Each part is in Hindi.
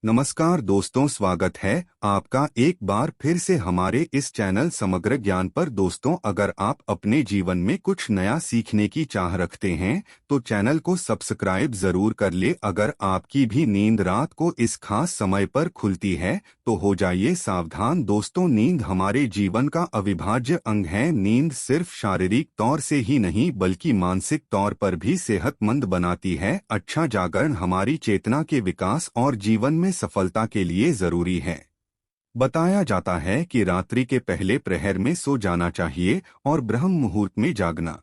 नमस्कार दोस्तों, स्वागत है आपका एक बार फिर से हमारे इस चैनल समग्र ज्ञान पर। दोस्तों, अगर आप अपने जीवन में कुछ नया सीखने की चाह रखते हैं तो चैनल को सब्सक्राइब जरूर कर ले। अगर आपकी भी नींद रात को इस खास समय पर खुलती है तो हो जाइए सावधान। दोस्तों, नींद हमारे जीवन का अविभाज्य अंग है। नींद सिर्फ शारीरिक तौर से ही नहीं बल्कि मानसिक तौर पर भी सेहतमंद बनाती है। अच्छा जागरण हमारी चेतना के विकास और जीवन में सफलता के लिए जरूरी है। बताया जाता है कि रात्रि के पहले प्रहर में सो जाना चाहिए और ब्रह्म मुहूर्त में जागना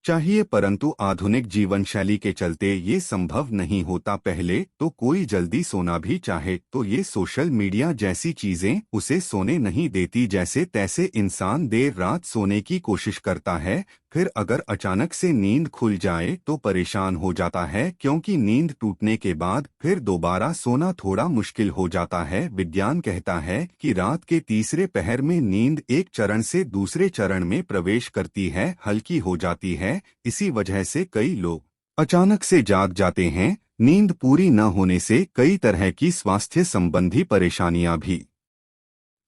चाहिए, परंतु आधुनिक जीवन शैली के चलते ये संभव नहीं होता। पहले तो कोई जल्दी सोना भी चाहे तो ये सोशल मीडिया जैसी चीजें उसे सोने नहीं देती। जैसे तैसे इंसान देर रात सोने की कोशिश करता है, फिर अगर अचानक से नींद खुल जाए तो परेशान हो जाता है, क्योंकि नींद टूटने के बाद फिर दोबारा सोना थोड़ा मुश्किल हो जाता है। विज्ञान कहता है कि रात के तीसरे पहर में नींद एक चरण से दूसरे चरण में प्रवेश करती है, हल्की हो जाती है। इसी वजह से कई लोग अचानक से जाग जाते हैं। नींद पूरी न होने से कई तरह की स्वास्थ्य संबंधी परेशानियां भी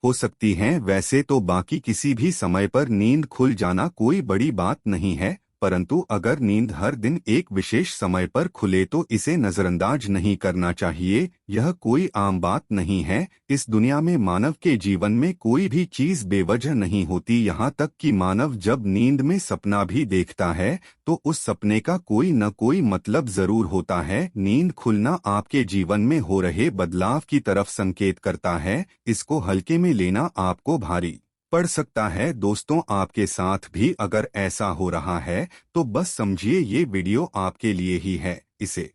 हो सकती हैं। वैसे तो बाकी किसी भी समय पर नींद खुल जाना कोई बड़ी बात नहीं है, परंतु अगर नींद हर दिन एक विशेष समय पर खुले तो इसे नजरअंदाज नहीं करना चाहिए। यह कोई आम बात नहीं है। इस दुनिया में मानव के जीवन में कोई भी चीज बेवजह नहीं होती। यहाँ तक कि मानव जब नींद में सपना भी देखता है तो उस सपने का कोई न कोई मतलब जरूर होता है। नींद खुलना आपके जीवन में हो रहे बदलाव की तरफ संकेत करता है। इसको हल्के में लेना आपको भारी पड़ सकता है। दोस्तों, आपके साथ भी अगर ऐसा हो रहा है तो बस समझिए ये वीडियो आपके लिए ही है। इसे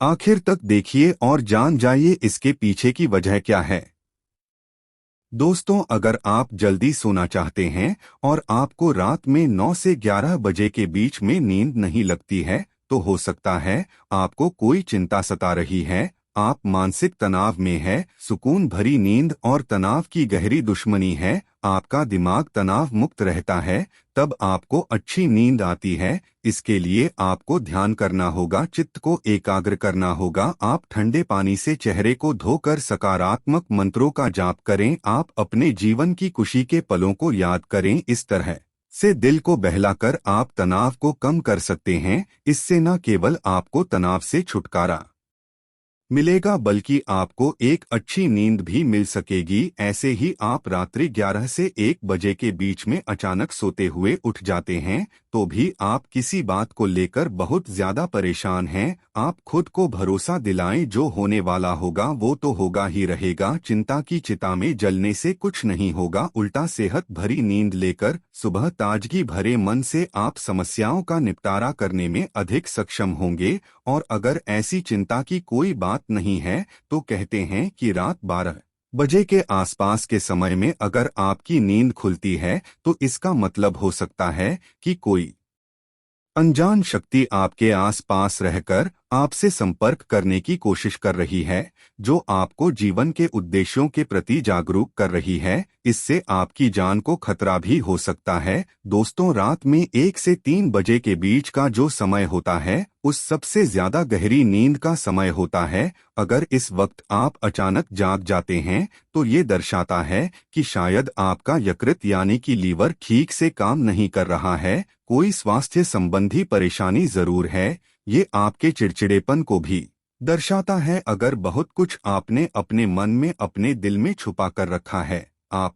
आखिर तक देखिए और जान जाइए इसके पीछे की वजह क्या है। दोस्तों, अगर आप जल्दी सोना चाहते हैं और आपको रात में 9 से 11 बजे के बीच में नींद नहीं लगती है तो हो सकता है आपको कोई चिंता सता रही है। आप मानसिक तनाव में है। सुकून भरी नींद और तनाव की गहरी दुश्मनी है। आपका दिमाग तनाव मुक्त रहता है तब आपको अच्छी नींद आती है। इसके लिए आपको ध्यान करना होगा, चित्त को एकाग्र करना होगा। आप ठंडे पानी से चेहरे को धोकर सकारात्मक मंत्रों का जाप करें। आप अपने जीवन की खुशी के पलों को याद करें। इस तरह से दिल को बहलाकर आप तनाव को कम कर सकते हैं। इससे न केवल आपको तनाव से छुटकारा मिलेगा बल्कि आपको एक अच्छी नींद भी मिल सकेगी। ऐसे ही आप रात्रि 11 से 1 बजे के बीच में अचानक सोते हुए उठ जाते हैं तो भी आप किसी बात को लेकर बहुत ज्यादा परेशान हैं। आप खुद को भरोसा दिलाएं, जो होने वाला होगा वो तो होगा ही रहेगा। चिंता की चिता में जलने से कुछ नहीं होगा, उल्टा सेहत भरी नींद लेकर सुबह ताजगी भरे मन से आप समस्याओं का निपटारा करने में अधिक सक्षम होंगे। और अगर ऐसी चिंता की कोई बात नहीं है तो कहते हैं कि रात 12 बजे के आसपास के समय में अगर आपकी नींद खुलती है तो इसका मतलब हो सकता है कि कोई अनजान शक्ति आपके आसपास रहकर आपसे संपर्क करने की कोशिश कर रही है, जो आपको जीवन के उद्देश्यों के प्रति जागरूक कर रही है। इससे आपकी जान को खतरा भी हो सकता है। दोस्तों, रात में 1 से 3 बजे के बीच का जो समय होता है उस सबसे ज्यादा गहरी नींद का समय होता है। अगर इस वक्त आप अचानक जाग जाते हैं तो ये दर्शाता है कि शायद आपका यकृत यानी कि लीवर ठीक से काम नहीं कर रहा है। कोई स्वास्थ्य संबंधी परेशानी जरूर है। ये आपके चिड़चिड़ेपन को भी दर्शाता है। अगर बहुत कुछ आपने अपने मन में अपने दिल में छुपा कर रखा है, आप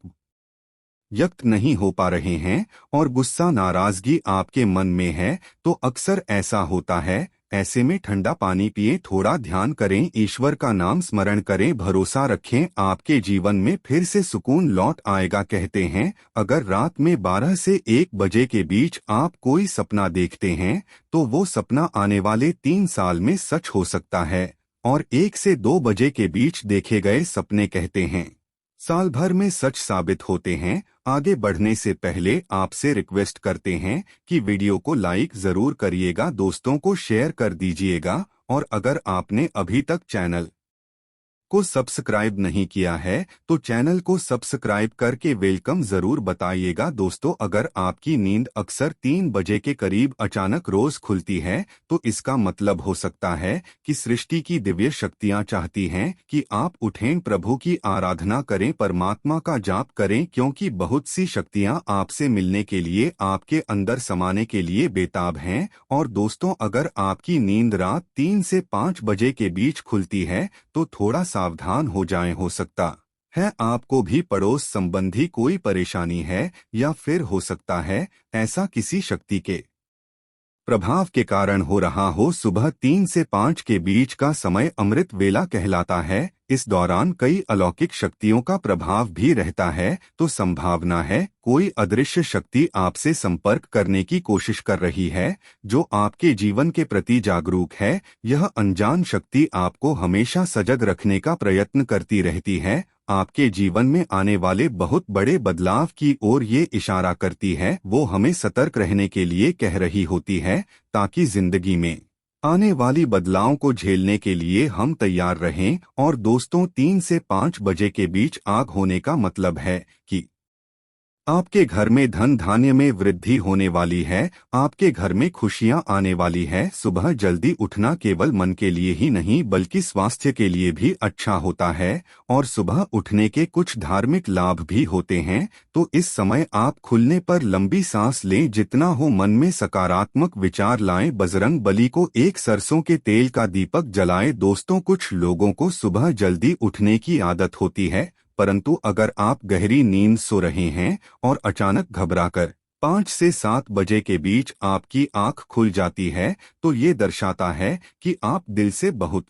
व्यक्त नहीं हो पा रहे हैं और गुस्सा नाराजगी आपके मन में है तो अक्सर ऐसा होता है। ऐसे में ठंडा पानी पिएं, थोड़ा ध्यान करें, ईश्वर का नाम स्मरण करें, भरोसा रखें, आपके जीवन में फिर से सुकून लौट आएगा। कहते हैं अगर रात में 12 से 1 बजे के बीच आप कोई सपना देखते हैं तो वो सपना आने वाले 3 साल में सच हो सकता है। और 1 से 2 बजे के बीच देखे गए सपने कहते हैं साल भर में सच साबित होते हैं। आगे बढ़ने से पहले आपसे रिक्वेस्ट करते हैं कि वीडियो को लाइक जरूर करिएगा, दोस्तों को शेयर कर दीजिएगा और अगर आपने अभी तक चैनल को सब्सक्राइब नहीं किया है तो चैनल को सब्सक्राइब करके वेलकम जरूर बताइएगा। दोस्तों, अगर आपकी नींद अक्सर 3 बजे के करीब अचानक रोज खुलती है तो इसका मतलब हो सकता है कि सृष्टि की दिव्य शक्तियां चाहती हैं कि आप उठें, प्रभु की आराधना करें, परमात्मा का जाप करें, क्योंकि बहुत सी शक्तियां आपसे मिलने के लिए, आपके अंदर समाने के लिए बेताब हैं। और दोस्तों, अगर आपकी नींद रात 3 से 5 बजे के बीच खुलती है तो थोड़ा सावधान हो जाएं। हो सकता है आपको भी पड़ोस संबंधी कोई परेशानी है, या फिर हो सकता है ऐसा किसी शक्ति के प्रभाव के कारण हो रहा हो। सुबह 3 से 5 के बीच का समय अमृत वेला कहलाता है। इस दौरान कई अलौकिक शक्तियों का प्रभाव भी रहता है, तो संभावना है कोई अदृश्य शक्ति आपसे संपर्क करने की कोशिश कर रही है, जो आपके जीवन के प्रति जागरूक है। यह अनजान शक्ति आपको हमेशा सजग रखने का प्रयत्न करती रहती है, आपके जीवन में आने वाले बहुत बड़े बदलाव की ओर ये इशारा करती है। वो हमें सतर्क रहने के लिए कह रही होती है, ताकि जिंदगी में आने वाली बदलावों को झेलने के लिए हम तैयार रहें। और दोस्तों, 3 से 5 बजे के बीच आग होने का मतलब है कि आपके घर में धन धान्य में वृद्धि होने वाली है, आपके घर में खुशियां आने वाली है। सुबह जल्दी उठना केवल मन के लिए ही नहीं बल्कि स्वास्थ्य के लिए भी अच्छा होता है, और सुबह उठने के कुछ धार्मिक लाभ भी होते हैं। तो इस समय आप खुलने पर लंबी सांस लें, जितना हो मन में सकारात्मक विचार लाएं, बजरंग बली को एक सरसों के तेल का दीपक जलाएं। दोस्तों, कुछ लोगों को सुबह जल्दी उठने की आदत होती है, परंतु अगर आप गहरी नींद सो रहे हैं और अचानक घबराकर 5 से 7 बजे के बीच आपकी आंख खुल जाती है, तो ये दर्शाता है कि आप दिल से बहुत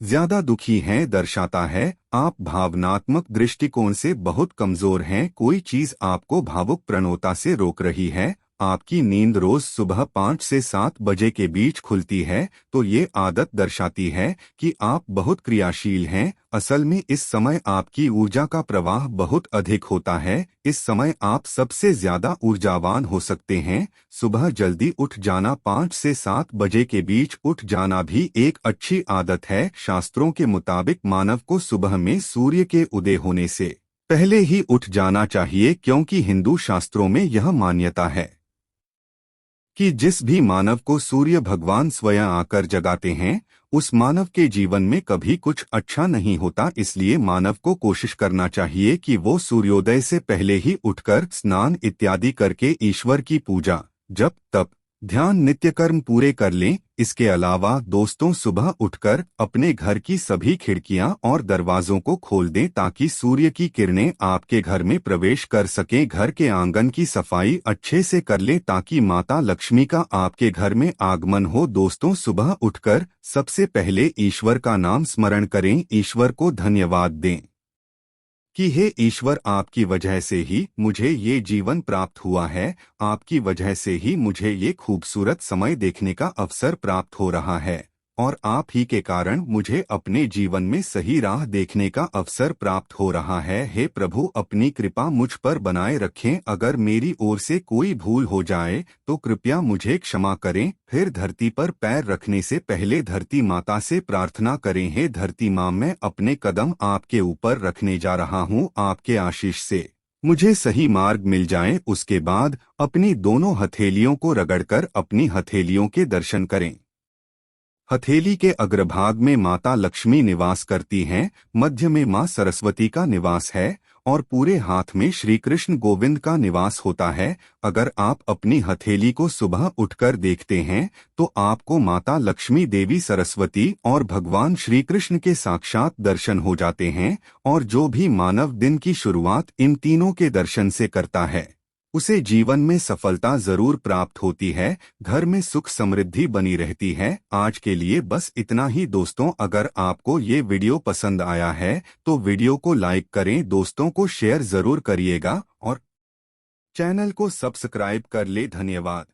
ज्यादा दुखी हैं, दर्शाता है आप भावनात्मक दृष्टिकोण से बहुत कमजोर हैं, कोई चीज आपको भावुक प्रवणता से रोक रही है। आपकी नींद रोज सुबह 5 से 7 बजे के बीच खुलती है, तो ये आदत दर्शाती है कि आप बहुत क्रियाशील हैं। असल में इस समय आपकी ऊर्जा का प्रवाह बहुत अधिक होता है, इस समय आप सबसे ज्यादा ऊर्जावान हो सकते हैं। सुबह जल्दी उठ जाना, 5 से 7 बजे के बीच उठ जाना भी एक अच्छी आदत है। शास्त्रों के मुताबिक मानव को सुबह में सूर्य के उदय होने से पहले ही उठ जाना चाहिए, क्योंकि हिंदू शास्त्रों में यह मान्यता है कि जिस भी मानव को सूर्य भगवान स्वयं आकर जगाते हैं, उस मानव के जीवन में कभी कुछ अच्छा नहीं होता। इसलिए मानव को कोशिश करना चाहिए कि वो सूर्योदय से पहले ही उठकर स्नान इत्यादि करके ईश्वर की पूजा, जप, तप, ध्यान, नित्य कर्म पूरे कर लें। इसके अलावा दोस्तों, सुबह उठकर अपने घर की सभी खिड़कियां और दरवाजों को खोल दें, ताकि सूर्य की किरणें आपके घर में प्रवेश कर सकें। घर के आंगन की सफाई अच्छे से कर लें, ताकि माता लक्ष्मी का आपके घर में आगमन हो। दोस्तों, सुबह उठकर सबसे पहले ईश्वर का नाम स्मरण करें, ईश्वर को धन्यवाद दें कि हे ईश्वर, आपकी वजह से ही मुझे ये जीवन प्राप्त हुआ है, आपकी वजह से ही मुझे ये खूबसूरत समय देखने का अवसर प्राप्त हो रहा है, और आप ही के कारण मुझे अपने जीवन में सही राह देखने का अवसर प्राप्त हो रहा है। हे प्रभु, अपनी कृपा मुझ पर बनाए रखें। अगर मेरी ओर से कोई भूल हो जाए तो कृपया मुझे क्षमा करें। फिर धरती पर पैर रखने से पहले धरती माता से प्रार्थना करें, हे धरती माँ, मैं अपने कदम आपके ऊपर रखने जा रहा हूँ, आपके आशीष से मुझे सही मार्ग मिल जाए। उसके बाद अपनी दोनों हथेलियों को रगड़कर अपनी हथेलियों के दर्शन करें। हथेली के अग्रभाग में माता लक्ष्मी निवास करती हैं, मध्य में मां सरस्वती का निवास है, और पूरे हाथ में श्री कृष्ण गोविंद का निवास होता है। अगर आप अपनी हथेली को सुबह उठकर देखते हैं तो आपको माता लक्ष्मी, देवी सरस्वती और भगवान श्री कृष्ण के साक्षात दर्शन हो जाते हैं। और जो भी मानव दिन की शुरुआत इन तीनों के दर्शन से करता है, उसे जीवन में सफलता जरूर प्राप्त होती है, घर में सुख समृद्धि बनी रहती है। आज के लिए बस इतना ही दोस्तों। अगर आपको ये वीडियो पसंद आया है तो वीडियो को लाइक करें, दोस्तों को शेयर जरूर करिएगा और चैनल को सब्सक्राइब कर ले। धन्यवाद।